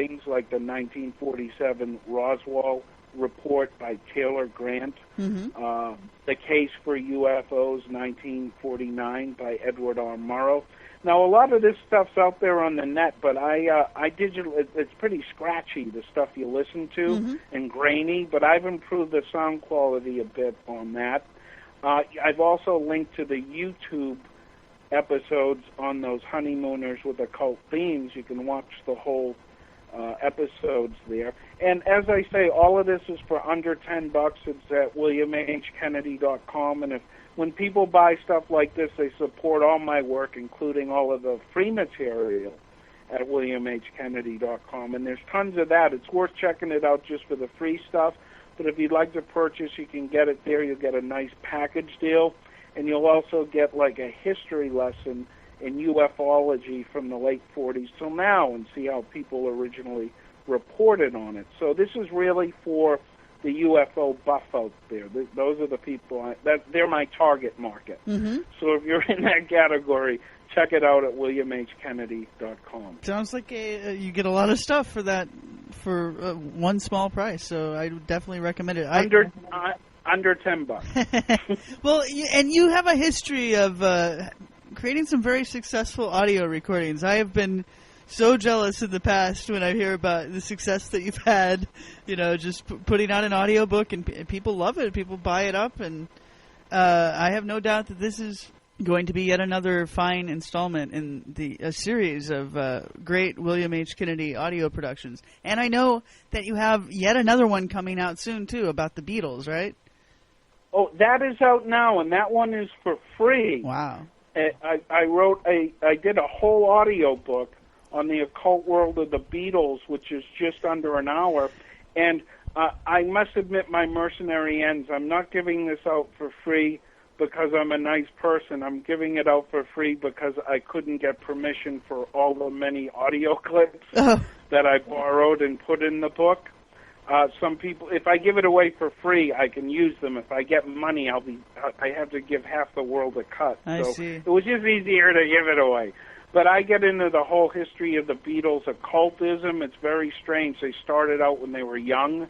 things like the 1947 Roswell report by Taylor Grant, The Case for UFOs, 1949 by Edward R. Murrow. Now, a lot of this stuff's out there on the net, but it's pretty scratchy, the stuff you listen to, and grainy, but I've improved the sound quality a bit on that. I've also linked to the YouTube episodes on those honeymooners with occult themes. You can watch the whole episodes there. And as I say, all of this is for under $10. It's at williamhkennedy.com, and when people buy stuff like this, they support all my work, including all of the free material at williamhkennedy.com. And there's tons of that. It's worth checking it out just for the free stuff. But if you'd like to purchase, you can get it there. You'll get a nice package deal. And you'll also get like a history lesson in ufology from the late 40s till now and see how people originally reported on it. So this is really for the UFO buff out there. Those are the people, they're my target market. So if you're in that category, check it out at williamhkennedy.com. Sounds like you get a lot of stuff for that, for one small price, so I would definitely recommend it. Under $10. Well, and you have a history of creating some very successful audio recordings. I have been so jealous in the past when I hear about the success that you've had, just putting out an audiobook, and people love it. People buy it up, and I have no doubt that this is going to be yet another fine installment in a series of great William H. Kennedy audio productions. And I know that you have yet another one coming out soon, too, about the Beatles, right? Oh, that is out now, and that one is for free. Wow. I did a whole audio book on the occult world of the Beatles, which is just under an hour. And I must admit my mercenary ends. I'm not giving this out for free because I'm a nice person. I'm giving it out for free because I couldn't get permission for all the many audio clips that I borrowed and put in the book. Some people, if I give it away for free, I can use them. If I get money, I have to give half the world a cut. I see. It was just easier to give it away. But I get into the whole history of the Beatles' occultism. It's very strange. They started out when they were young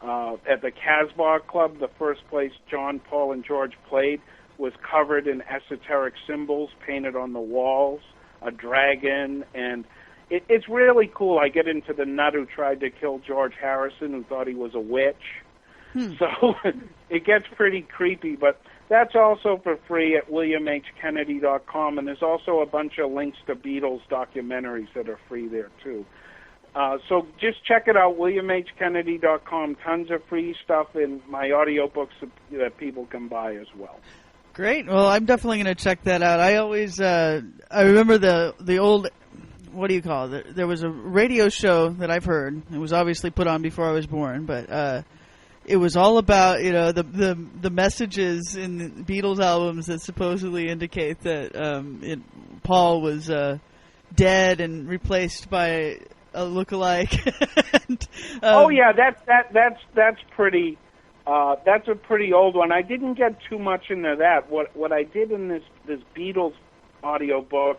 at the Casbah Club. The first place John, Paul, and George played was covered in esoteric symbols painted on the walls, a dragon, and it's really cool. I get into the nut who tried to kill George Harrison, who thought he was a witch. So it gets pretty creepy, but that's also for free at williamhkennedy.com, and there's also a bunch of links to Beatles documentaries that are free there, too. So just check it out, williamhkennedy.com. Tons of free stuff in my audiobooks that people can buy as well. Great. Well, I'm definitely going to check that out. I always, I remember the old, what do you call it? There was a radio show that I've heard. It was obviously put on before I was born, but it was all about, the messages in the Beatles albums that supposedly indicate that Paul was dead and replaced by a lookalike. And, yeah, that's pretty. That's a pretty old one. I didn't get too much into that. What I did in this Beatles audiobook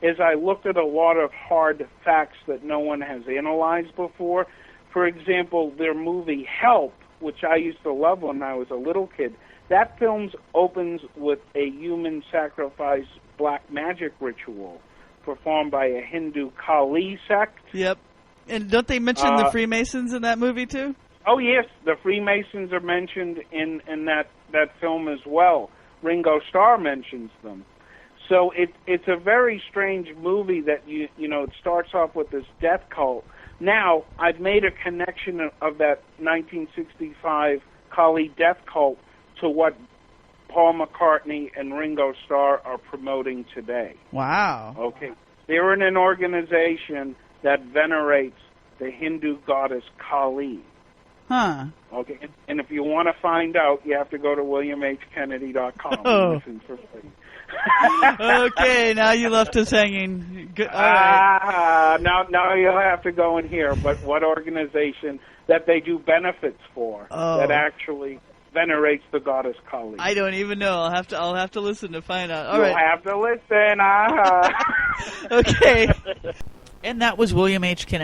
is I looked at a lot of hard facts that no one has analyzed before. For example, their movie Help, which I used to love when I was a little kid, that film opens with a human sacrifice black magic ritual performed by a Hindu Kali sect. Yep. And don't they mention the Freemasons in that movie, too? Oh, yes. The Freemasons are mentioned in that film as well. Ringo Starr mentions them. So it's a very strange movie that, it starts off with this death cult. Now, I've made a connection of that 1965 Kali death cult to what Paul McCartney and Ringo Starr are promoting today. Wow. Okay. They're in an organization that venerates the Hindu goddess Kali. Huh. Okay. And if you want to find out, you have to go to williamhkennedy.com and listen for free. Okay, now you left us hanging. Good. All right. Now you'll have to go in here. But what organization that they do benefits for that actually venerates the goddess Kali? I don't even know. I'll have to listen to find out. All You'll have to listen. Okay. And that was William H. Kennedy.